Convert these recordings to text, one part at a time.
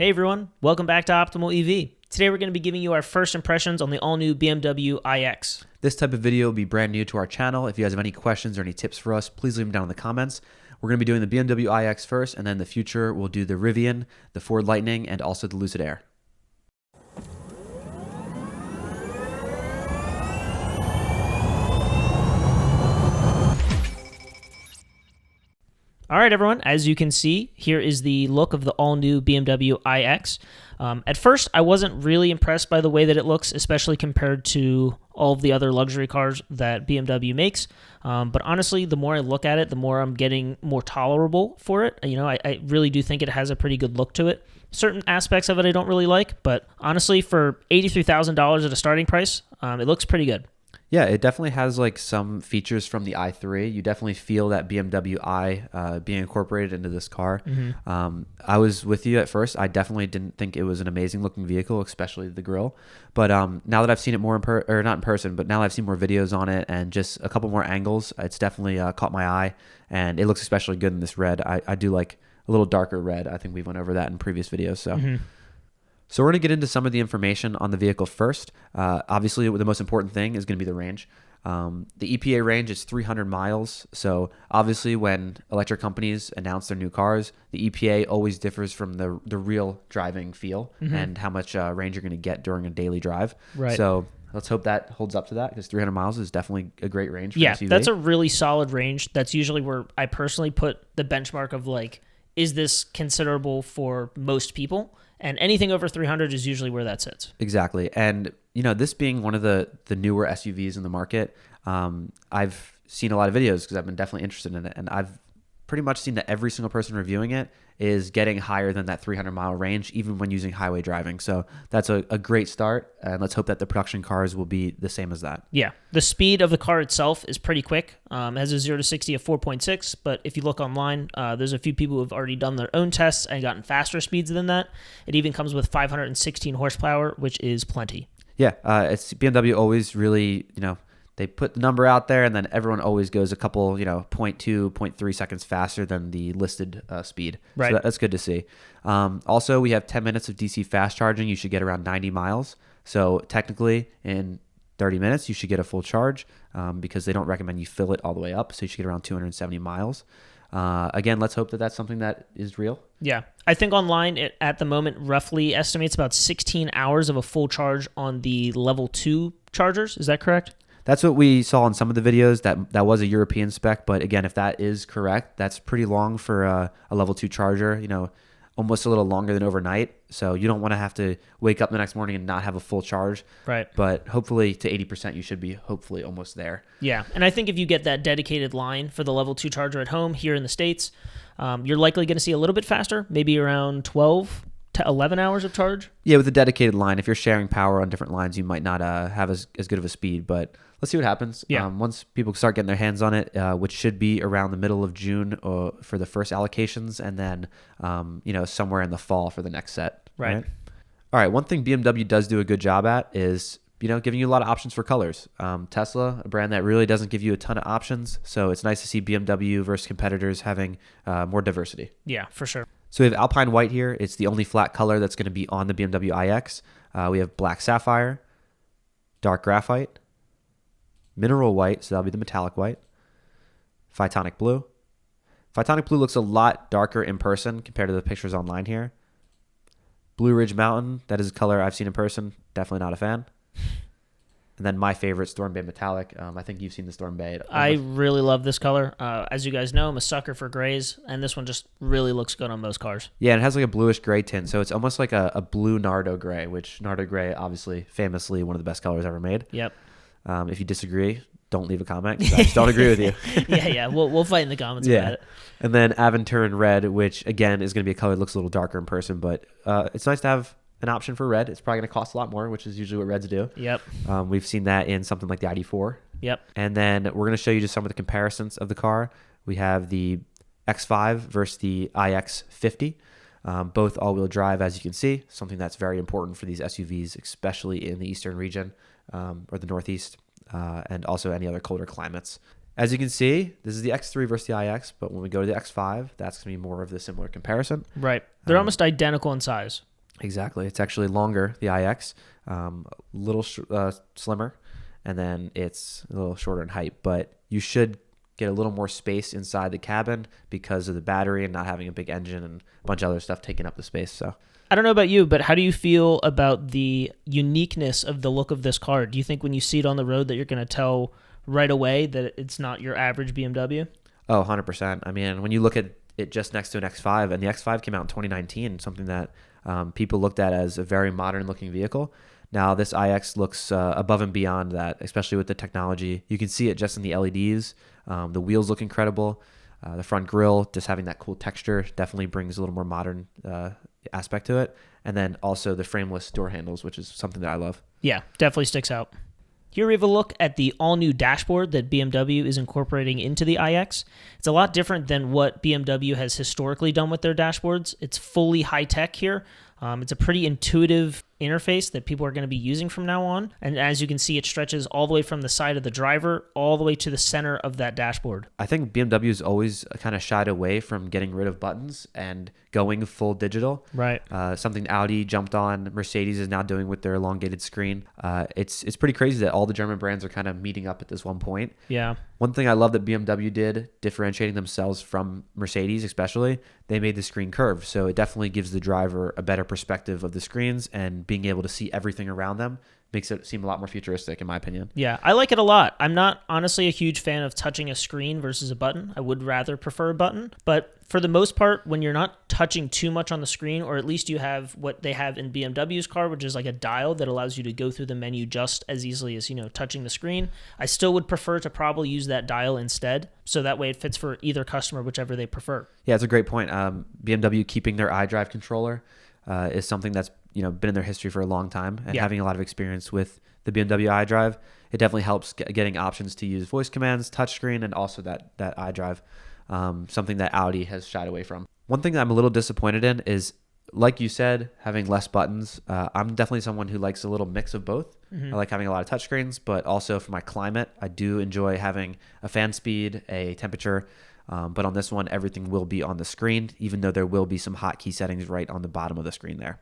Hey everyone, welcome back to Optimal EV. Today we're going to be giving you our first impressions on the all-new BMW iX. This type of video will be brand new to our channel. If you guys have any questions or any tips for us, please leave them down in the comments. We're going to be doing the BMW iX first, and then in the future we'll do the Rivian, the Ford Lightning, and also the Lucid Air. All right, everyone, as you can see, here is the look of the all-new BMW iX. At first, I wasn't really impressed by the way that it looks, especially compared to all of the other luxury cars that BMW makes. But honestly, the more I look at it, the more I'm getting more tolerable for it. You know, I really do think it has a pretty good look to it. Certain aspects of it I don't really like, but honestly, for $83,000 at a starting price, it looks pretty good. Yeah, it definitely has like some features from the i3. You definitely feel that BMW i being incorporated into this car. I was with you at first. I definitely didn't think it was an amazing looking vehicle, especially the grille. But now that I've seen it more not in person, but now that I've seen more videos on it and just a couple more angles, it's definitely caught my eye, and it looks especially good in this red. I do like a little darker red. I think we went over that in previous videos. So we're going to get into some of the information on the vehicle first. Obviously, the most important thing is going to be the range. The EPA range is 300 miles. So obviously, when electric companies announce their new cars, the EPA always differs from the real driving feel and how much range you're going to get during a daily drive. Right. So let's hope that holds up to that, because 300 miles is definitely a great range for an SUV. That's a really solid range. That's usually where I personally put the benchmark of like, is this considerable for most people? And anything over 300 is usually where that sits. Exactly. And, you know, this being one of the newer SUVs in the market, I've seen a lot of videos because I've been definitely interested in it. And I've pretty much seen that every single person reviewing it is getting higher than that 300-mile range, even when using highway driving. So that's a great start. And let's hope that the production cars will be the same as that. Yeah. The speed of the car itself is pretty quick. It has a 0 to 60 of 4.6. But if you look online, there's a few people who have already done their own tests and gotten faster speeds than that. It even comes with 516 horsepower, which is plenty. Yeah. It's BMW always really, you know, they put the number out there, and then everyone always goes a couple, 0.2, 0.3 seconds faster than the listed speed. Right. So that's good to see. Also, we have 10 minutes of DC fast charging. You should get around 90 miles. So technically, in 30 minutes, you should get a full charge because they don't recommend you fill it all the way up. So you should get around 270 miles. Again, let's hope that that's something that is real. Yeah. I think online, it at the moment roughly estimates about 16 hours of a full charge on the level 2 chargers. Is that correct? That's what we saw in some of the videos. That was a European spec, but again, if that is correct, that's pretty long for a level 2 charger, almost a little longer than overnight. So you don't want to have to wake up the next morning and not have a full charge. Right. But hopefully to 80%, you should be hopefully almost there. Yeah. And I think if you get that dedicated line for the level 2 charger at home here in the States, you're likely going to see a little bit faster, maybe around 12 to 11 hours of charge. Yeah, with a dedicated line. If you're sharing power on different lines, you might not have as good of a speed, but let's see what happens. Yeah. Once people start getting their hands on it, which should be around the middle of June for the first allocations, and then somewhere in the fall for the next set. Right. All right. One thing BMW does do a good job at is giving you a lot of options for colors. Tesla, a brand that really doesn't give you a ton of options, so it's nice to see BMW versus competitors having more diversity. Yeah, for sure. So we have Alpine White here. It's the only flat color that's going to be on the BMW iX. We have Black Sapphire, Dark Graphite, Mineral White, so that'll be the metallic white, Phytonic Blue. Phytonic Blue looks a lot darker in person compared to the pictures online here. Blue Ridge Mountain, that is a color I've seen in person. Definitely not a fan. And then my favorite, Storm Bay Metallic. I think you've seen the Storm Bay. I really love this color. As you guys know, I'm a sucker for grays, and this one just really looks good on most cars. Yeah, and it has like a bluish gray tint, so it's almost like a blue Nardo gray, which Nardo gray, obviously, famously one of the best colors ever made. Yep. If you disagree, don't leave a comment, 'cause I just don't agree with you. Yeah. We'll fight in the comments about it. And then Aventurin Red, which, again, is going to be a color that looks a little darker in person, but it's nice to have an option for red. It's probably going to cost a lot more, which is usually what reds do. Yep. We've seen that in something like the ID4. Yep. And then we're going to show you just some of the comparisons of the car. We have the X5 versus the iX50. Both all-wheel drive, as you can see, something that's very important for these SUVs, especially in the eastern region or the northeast, and also any other colder climates. As you can see, this is the X3 versus the iX, but when we go to the X5, that's going to be more of the similar comparison. Right. They're almost identical in size. Exactly. It's actually longer, the IX, a little slimmer, and then it's a little shorter in height. But you should get a little more space inside the cabin because of the battery and not having a big engine and a bunch of other stuff taking up the space. So I don't know about you, but how do you feel about the uniqueness of the look of this car? Do you think when you see it on the road that you're going to tell right away that it's not your average BMW? Oh, 100%. I mean, when you look at it just next to an X5, and the X5 came out in 2019, something that people looked at as a very modern looking vehicle. Now this iX looks above and beyond that, especially with the technology. You can see it just in the LEDs. The wheels look incredible. The front grille, just having that cool texture, definitely brings a little more modern aspect to it. And then also the frameless door handles, which is something that I love. Yeah, definitely sticks out. Here we have a look at the all-new dashboard that BMW is incorporating into the iX. It's a lot different than what BMW has historically done with their dashboards. It's fully high-tech here. It's a pretty intuitive interface that people are going to be using from now on. And as you can see, it stretches all the way from the side of the driver all the way to the center of that dashboard. I think BMW's always kind of shied away from getting rid of buttons and going full digital. Right. Something Audi jumped on, Mercedes is now doing with their elongated screen. It's pretty crazy that all the German brands are kind of meeting up at this one point. Yeah. One thing I love that BMW did, differentiating themselves from Mercedes especially, they made the screen curved. So it definitely gives the driver a better perspective of the screens, and being able to see everything around them makes it seem a lot more futuristic, in my opinion. Yeah, I like it a lot. I'm not honestly a huge fan of touching a screen versus a button. I would rather prefer a button. But for the most part, when you're not touching too much on the screen, or at least you have what they have in BMW's car, which is like a dial that allows you to go through the menu just as easily as, touching the screen, I still would prefer to probably use that dial instead. So that way it fits for either customer, whichever they prefer. Yeah, it's a great point. BMW keeping their iDrive controller is something that's been in their history for a long time, and having a lot of experience with the BMW iDrive, it definitely helps getting options to use voice commands, touchscreen, and also that iDrive, something that Audi has shied away from. One thing that I'm a little disappointed in is, like you said, having less buttons. I'm definitely someone who likes a little mix of both. I like having a lot of touchscreens, but also for my climate, I do enjoy having a fan speed, a temperature. But on this one, everything will be on the screen, even though there will be some hotkey settings right on the bottom of the screen there.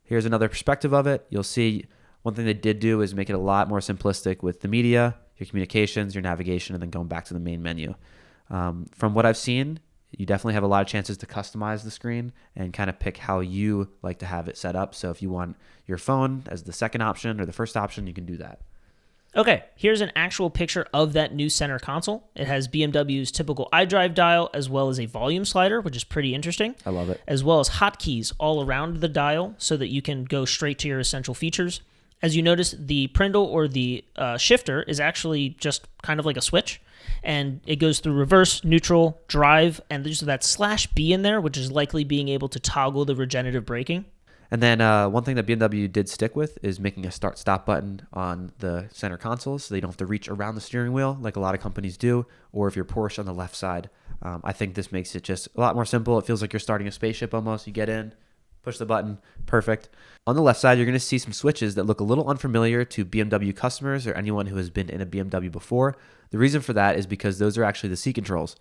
Here's another perspective of it. You'll see one thing they did do is make it a lot more simplistic with the media, your communications, your navigation, and then going back to the main menu. From what I've seen, you definitely have a lot of chances to customize the screen and kind of pick how you like to have it set up. So if you want your phone as the second option or the first option, you can do that. Okay, here's an actual picture of that new center console. It has BMW's typical iDrive dial, as well as a volume slider, which is pretty interesting. I love it. As well as hotkeys all around the dial so that you can go straight to your essential features. As you notice, the Prindle or the shifter is actually just kind of like a switch, and it goes through reverse, neutral, drive, and there's that /B in there, which is likely being able to toggle the regenerative braking. And then one thing that BMW did stick with is making a start-stop button on the center console, so they don't have to reach around the steering wheel like a lot of companies do, or if you're Porsche on the left side. I think this makes it just a lot more simple. It feels like you're starting a spaceship almost. You get in, push the button, perfect. On the left side, you're going to see some switches that look a little unfamiliar to BMW customers or anyone who has been in a BMW before. The reason for that is because those are actually the seat controls.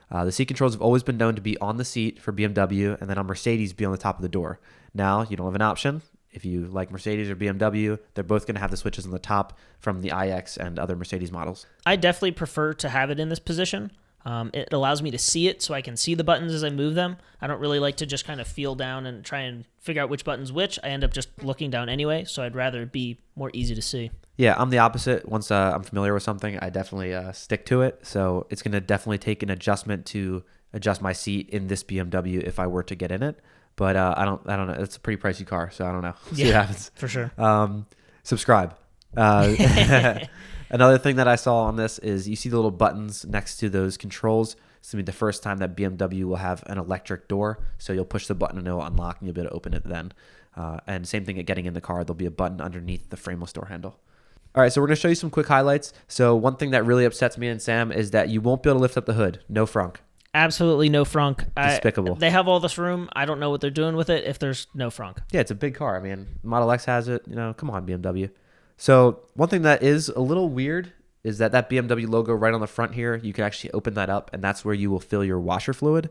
The seat controls have always been known to be on the seat for BMW, and then on Mercedes be on the top of the door. Now, you don't have an option. If you like Mercedes or BMW, they're both going to have the switches on the top from the iX and other Mercedes models. I definitely prefer to have it in this position. It allows me to see it so I can see the buttons as I move them. I don't really like to just kind of feel down and try and figure out which button's which. I end up just looking down anyway, so I'd rather it be more easy to see. Yeah, I'm the opposite. Once I'm familiar with something, I definitely stick to it. So it's going to definitely take an adjustment to adjust my seat in this BMW if I were to get in it. But I don't know. It's a pretty pricey car, so I don't know. See what happens. For sure. Subscribe. Another thing that I saw on this is you see the little buttons next to those controls. It's going to be the first time that BMW will have an electric door. So you'll push the button and it'll unlock and you'll be able to open it then. And same thing at getting in the car. There'll be a button underneath the frameless door handle. All right, so we're going to show you some quick highlights. So one thing that really upsets me and Sam is that you won't be able to lift up the hood. No frunk. Absolutely no frunk. Despicable. They have all this room. I don't know what they're doing with it if there's no frunk. Yeah, it's a big car. I mean, Model X has it. Come on, BMW. So one thing that is a little weird is that BMW logo right on the front here, you can actually open that up, and that's where you will fill your washer fluid.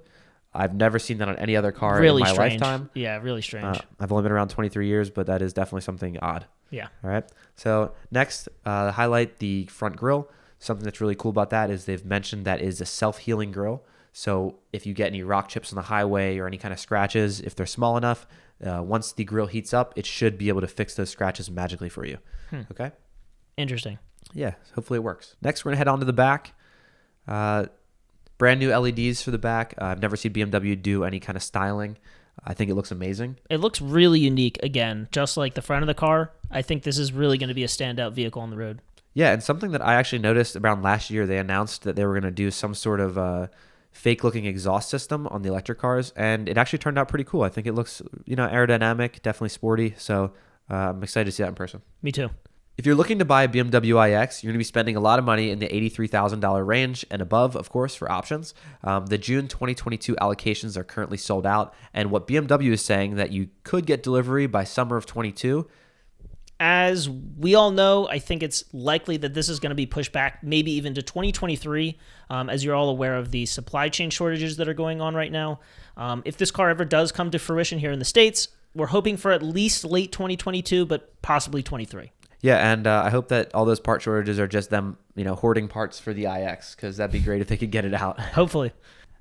I've never seen that on any other car Really in my strange. lifetime. Yeah, really strange. I've only been around 23 years, but that is definitely something odd. Yeah. All right. So next, highlight the front grille. Something that's really cool about that is they've mentioned that is a self-healing grille. So if you get any rock chips on the highway or any kind of scratches, if they're small enough, once the grille heats up, it should be able to fix those scratches magically for you. Okay. Interesting. Yeah. Hopefully it works. Next, we're gonna head on to the back. Brand new LEDs for the back. I've never seen BMW do any kind of styling. I think it looks amazing. It looks really unique. Again, just like the front of the car. I think this is really going to be a standout vehicle on the road. Yeah, and something that I actually noticed around last year, they announced that they were going to do some sort of fake-looking exhaust system on the electric cars, and it actually turned out pretty cool. I think it looks, aerodynamic, definitely sporty, so I'm excited to see that in person. Me too. If you're looking to buy a BMW iX, you're going to be spending a lot of money in the $83,000 range and above, of course, for options. The June 2022 allocations are currently sold out, and what BMW is saying that you could get delivery by summer of 22. As we all know, I think it's likely that this is going to be pushed back maybe even to 2023, as you're all aware of the supply chain shortages that are going on right now. If this car ever does come to fruition here in the States, we're hoping for at least late 2022, but possibly 23. Yeah, and I hope that all those part shortages are just them, hoarding parts for the iX, because that'd be great if they could get it out. Hopefully.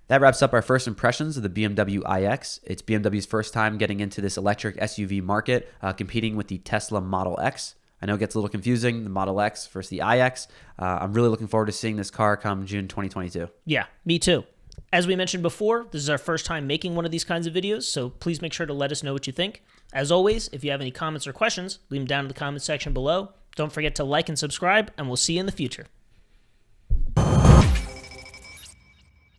That wraps up our first impressions of the BMW iX. It's BMW's first time getting into this electric SUV market, competing with the Tesla Model X. I know it gets a little confusing, the Model X versus the iX. I'm really looking forward to seeing this car come June 2022. Yeah, me too. As we mentioned before, this is our first time making one of these kinds of videos, so please make sure to let us know what you think. As always, if you have any comments or questions, leave them down in the comments section below. Don't forget to like and subscribe, and we'll see you in the future.